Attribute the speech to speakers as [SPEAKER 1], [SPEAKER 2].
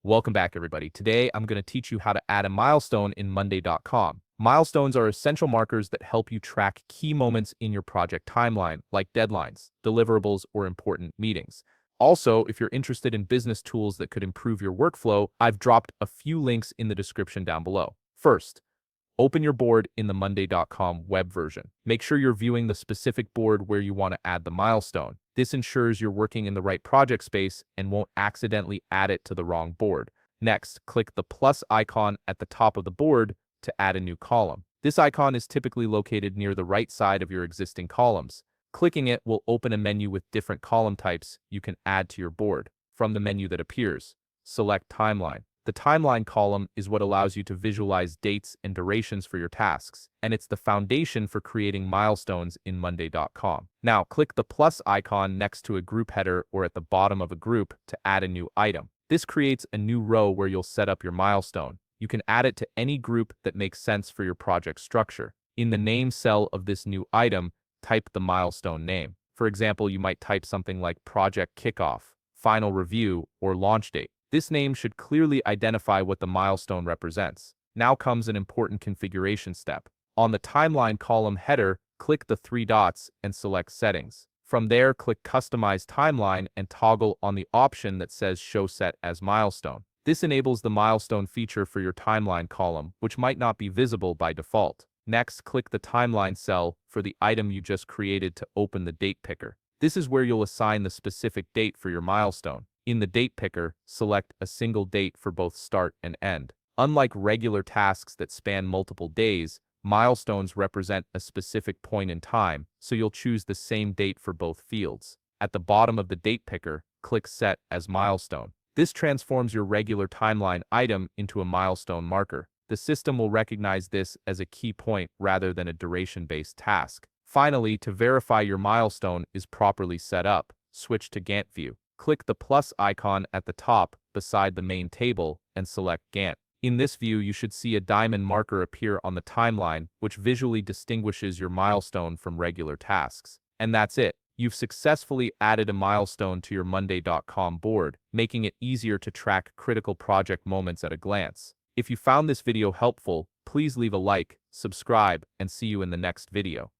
[SPEAKER 1] Welcome back, everybody. Today, I'm going to teach you how to add a milestone in Monday.com. Milestones are essential markers that help you track key moments in your project timeline, like deadlines, deliverables, or important meetings. Also, if you're interested in business tools that could improve your workflow, I've dropped a few links in the description down below. First, open your board in the Monday.com web version. Make sure you're viewing the specific board where you want to add the milestone. This ensures you're working in the right project space and won't accidentally add it to the wrong board. Next, click the plus icon at the top of the board to add a new column. This icon is typically located near the right side of your existing columns. Clicking it will open a menu with different column types you can add to your board. From the menu that appears, select Timeline. The timeline column is what allows you to visualize dates and durations for your tasks, and it's the foundation for creating milestones in Monday.com. Now, click the plus icon next to a group header or at the bottom of a group to add a new item. This creates a new row where you'll set up your milestone. You can add it to any group that makes sense for your project structure. In the name cell of this new item, type the milestone name. For example, you might type something like Project Kickoff, Final Review, or Launch Date. This name should clearly identify what the milestone represents. Now comes an important configuration step. On the timeline column header, click the three dots and select Settings. From there, click Customize Timeline and toggle on the option that says Show Set as Milestone. This enables the milestone feature for your timeline column, which might not be visible by default. Next, click the timeline cell for the item you just created to open the date picker. This is where you'll assign the specific date for your milestone. In the date picker, select a single date for both start and end. Unlike regular tasks that span multiple days, milestones represent a specific point in time, so you'll choose the same date for both fields. At the bottom of the date picker, click Set as Milestone. This transforms your regular timeline item into a milestone marker. The system will recognize this as a key point rather than a duration-based task. Finally, to verify your milestone is properly set up, switch to Gantt view. Click the plus icon at the top beside the main table and select Gantt. In this view, you should see a diamond marker appear on the timeline, which visually distinguishes your milestone from regular tasks. And that's it. You've successfully added a milestone to your Monday.com board, making it easier to track critical project moments at a glance. If you found this video helpful, please leave a like, subscribe, and see you in the next video.